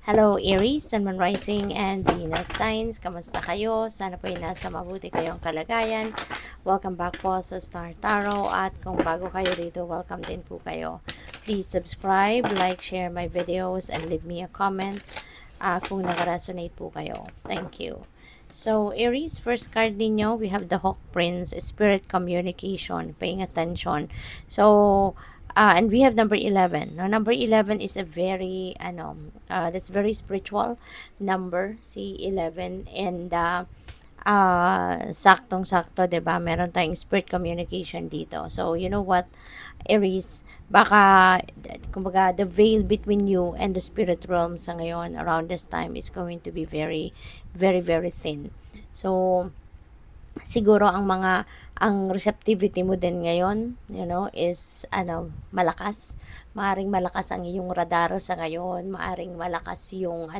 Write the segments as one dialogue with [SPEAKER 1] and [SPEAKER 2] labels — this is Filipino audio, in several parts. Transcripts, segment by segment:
[SPEAKER 1] Hello Aries, Sun, Moon Rising, and Venus Signs. Kamusta kayo? Sana po ay nasa mabuti kayong kalagayan. Welcome back po sa Star Tarot. At kung bago kayo dito, welcome din po kayo. Please subscribe, like, share my videos, and leave me a comment kung nakaresonate po kayo. Thank you. So, Aries, first card ninyo, we have the Hawk Prince, Spirit Communication, paying attention. So, and we have number 11. Now, number 11 is a very, that's very spiritual number, si 11. And, saktong-sakto, 'di ba? Meron tayong spirit communication dito. So, you know what, Aries, baka, kumbaga, the veil between you and the spirit realm sa ngayon around this time is going to be very, very, very thin. So, siguro ang receptivity mo din ngayon, is malakas. Maaring malakas ang iyong radar sa ngayon, maaring malakas yung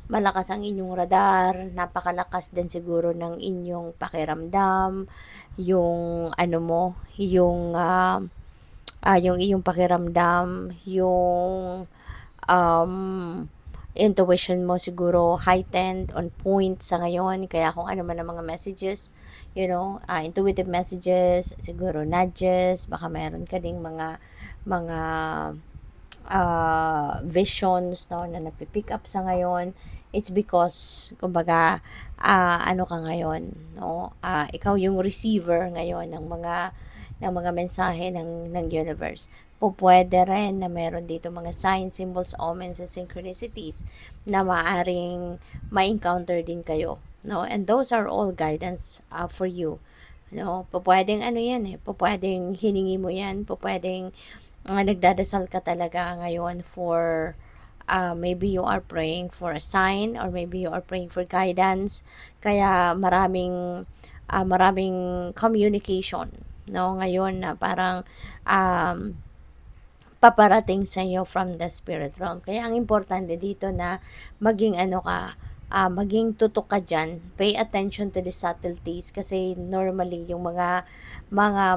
[SPEAKER 1] malakas ang inyong radar, napakalakas din siguro ng inyong pakiramdam, yung yung iyong pakiramdam, yung um, intuition mo siguro heightened, on point sa ngayon. Kaya kung ano man ang mga messages, intuitive messages, siguro nudges, baka meron ka ding mga visions, no, na napipick up sa ngayon. It's because, kumbaga, ano ka ngayon, no? Ikaw yung receiver ngayon ng mga mensahe ng universe. Pwede rin na meron dito mga signs, symbols, omens, and synchronicities na maaring ma-encounter din kayo, no? And those are all guidance for you, no? Pwedeng yan pwedeng hiningi mo yan, pwedeng nagdadasal ka talaga ngayon for maybe you are praying for a sign, or maybe you are praying for guidance. Kaya maraming communication, no, ngayon na parang paparating sa iyo from the spirit realm. Kaya ang importante dito na maging maging tutok ka dyan. Pay attention to the subtleties, kasi normally yung mga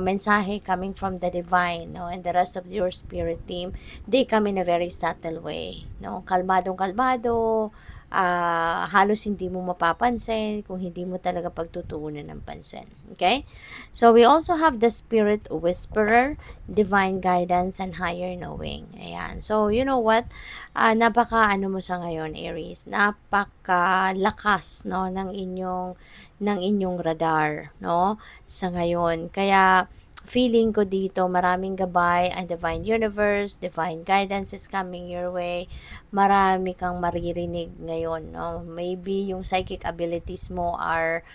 [SPEAKER 1] mensahe coming from the divine, no, and the rest of your spirit team, they come in a very subtle way, no, kalmadong kalmado, halos hindi mo mapapansin kung hindi mo talaga pagtutuunan ng pansin. Okay? So, we also have the spirit whisperer, divine guidance, and higher knowing. Ayan. So, you know what? Napaka mo sa ngayon, Aries. Napakalakas, no, ng inyong radar, no, sa ngayon. Kaya, feeling ko dito, maraming gabay ang divine universe, divine guidance is coming your way. Marami kang maririnig ngayon, no? Maybe yung psychic abilities mo are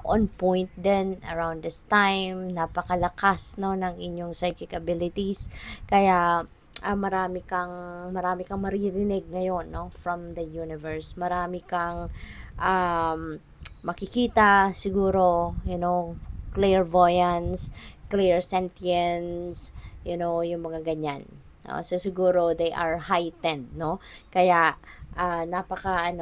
[SPEAKER 1] on point din around this time. Napakalakas, no, ng inyong psychic abilities. Kaya marami kang maririnig ngayon, no, from the universe. Marami kang makikita siguro, clairvoyance, clear sentience, yung mga ganyan. So siguro they are heightened, no? Kaya napaka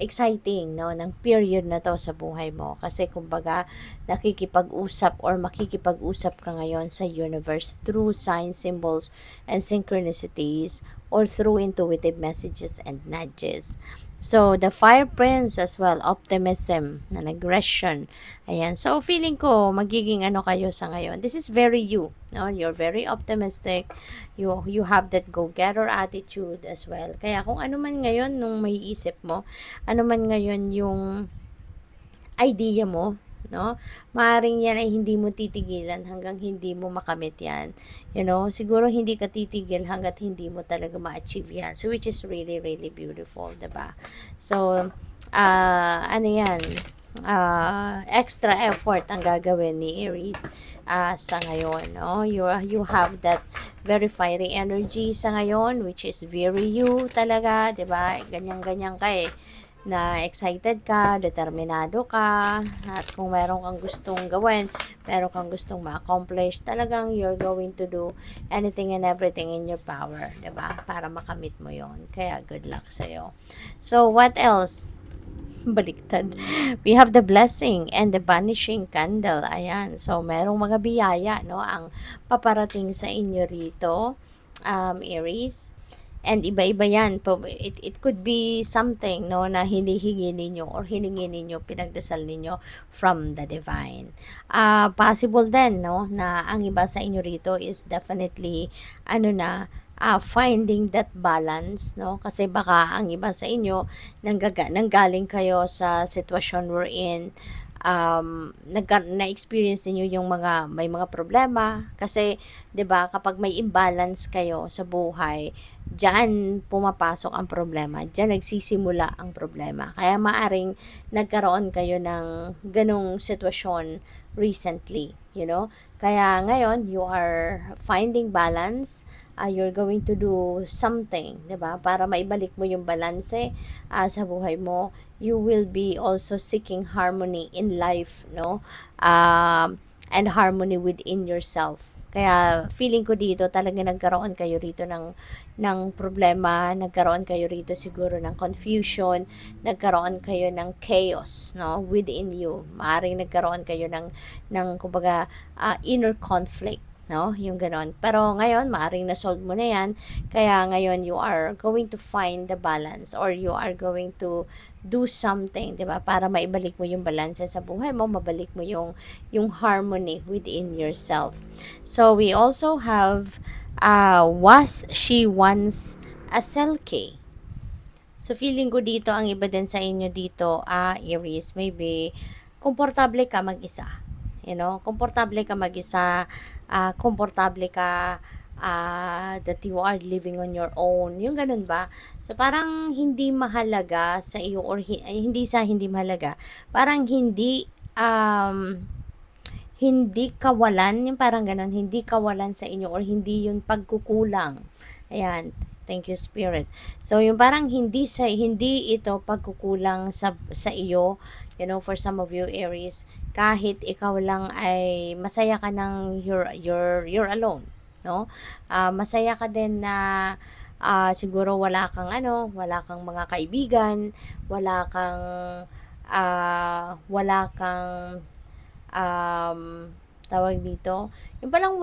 [SPEAKER 1] exciting, no, ng period na to sa buhay mo, kasi kumbaga nakikipag-usap or makikipag-usap ka ngayon sa universe through signs, symbols, and synchronicities, or through intuitive messages and nudges. So, the Fire Prince as well, optimism, and aggression. Ayan. So, feeling ko, magiging kayo sa ngayon. This is very you. No? You're very optimistic. You have that go-getter attitude as well. Kaya kung ano man ngayon nung may isip mo, ano man ngayon yung idea mo, no? Maaring yan ay hindi mo titigilan hanggang hindi mo makamit yan. Siguro hindi ka titigil hanggat hindi mo talaga ma-achieve yan. So, which is really, really beautiful, 'di ba? So, yan, extra effort ang gagawin ni Aries sa ngayon, no? You have that very fiery energy sa ngayon, which is very you talaga, 'di ba? Ganyan-ganyan ka na excited ka, determinado ka, at kung meron kang gustong gawin, meron kang gustong ma-accomplish, talagang you're going to do anything and everything in your power, 'di ba? Para makamit mo 'yon. Kaya good luck sa iyo. So, what else? Baliktad. We have the blessing and the vanishing candle. Ayan. So, merong mga biyaya, no, ang paparating sa inyo rito, Aries. And iba-iba yan. It could be something, no, na hinihingi ninyo or hiningi ninyo, pinagdasal ninyo from the divine. Possible din, no, na ang iba sa inyo rito is definitely, finding that balance, no? Kasi baka ang iba sa inyo, nanggaling kayo sa sitwasyon wherein na-experience niyo yung may mga problema kasi 'di ba kapag may imbalance kayo sa buhay, diyan pumapasok ang problema, diyan nagsisimula ang problema. Kaya maaring nagkaroon kayo ng ganong sitwasyon recently, Kaya ngayon you are finding balance, you're going to do something, 'di ba? Para maibalik mo yung balanse sa buhay mo. You will be also seeking harmony in life, no? And harmony within yourself. Kaya feeling ko dito talaga nagkaroon kayo rito ng problema, nagkaroon kayo rito siguro ng confusion, nagkaroon kayo ng chaos, no, within you. Maaring nagkaroon kayo ng kumbaga inner conflict, no, yung ganon. Pero ngayon maaring na-solve mo na yan, kaya ngayon you are going to find the balance or you are going to do something, 'di ba? Para maibalik mo yung balance sa buhay mo, mabalik mo yung harmony within yourself. So we also have was she once a selkie? So feeling ko dito ang iba din sa inyo dito, Aries, maybe komportable ka mag-isa. Komportable ka mag-isa, komportable ka that you are living on your own. Yung ganun ba? So, parang hindi mahalaga sa iyo or hindi mahalaga. Parang hindi kawalan, yung parang ganun, hindi kawalan sa inyo or hindi yun pagkukulang. Ayan. Thank you, Spirit. So, yung parang hindi ito pagkukulang sa iyo, for some of you, Aries, kahit ikaw lang ay masaya ka ng you're alone, no? Masaya ka din na siguro wala kang mga kaibigan, wala kang tawag dito, yung palang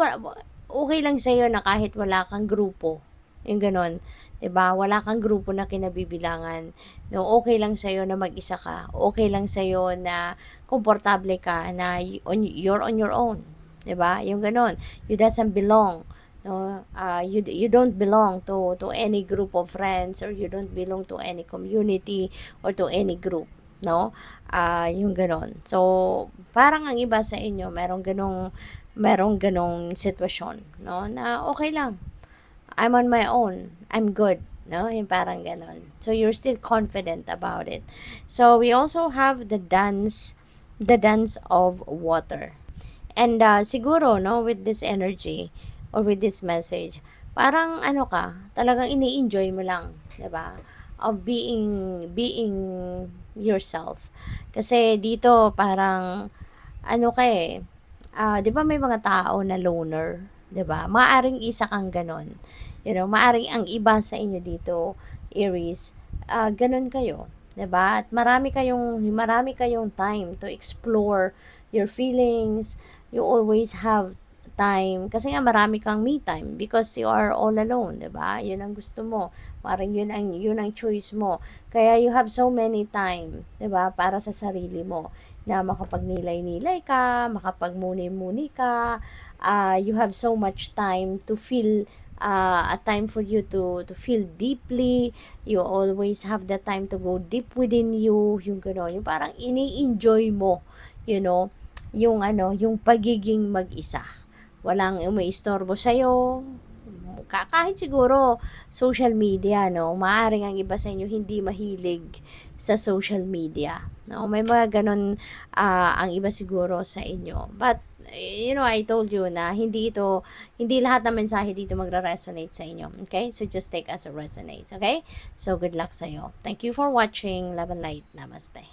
[SPEAKER 1] okay lang sa'yo na kahit wala kang grupo, yung ganon, 'di ba? Wala kang grupo na kinabibilangan. No, okay lang sa na mag-isa ka. Okay lang sa na komportable ka na you're on your own, 'di ba? Yung ganon. You doesn't belong. No, you don't belong to any group of friends or you don't belong to any community or to any group, no? Yung ganon. So, parang ang iba sa inyo merong ganong sitwasyon, no? Na okay lang, I'm on my own. I'm good. No? Yung parang ganon. So, you're still confident about it. So, we also have the dance of water. And siguro, no, with this energy or with this message, parang talagang ini-enjoy mo lang, 'di ba? Of being yourself. Kasi dito parang 'di ba may mga tao na loner, 'di ba? Maaring isa kang ganon. Maaring ang iba sa inyo dito, Aries, ganon kayo, 'di ba? At marami kayong time to explore your feelings. You always have time kasi nga marami kang me time because you are all alone, 'di ba? 'Yun ang gusto mo. Parang yun ang choice mo. Kaya you have so many time, 'di ba? Para sa sarili mo na makapagnilay-nilay ka, makapagmuni-muni ka. You have so much time to feel a time for you to feel deeply. You always have the time to go deep within you. Yung gano'n, yung parang ini-enjoy mo, yung pagiging mag-isa. Walang umiistorbo sa'yo. Kahit siguro social media, no? Maaring ang iba sa inyo hindi mahilig sa social media. No? May mga ganun ang iba siguro sa inyo. But I told you na hindi lahat ng mensahe dito magre-resonate sa inyo. Okay? So, just take as it resonates. Okay? So, good luck sa'yo. Thank you for watching. Love and light. Namaste.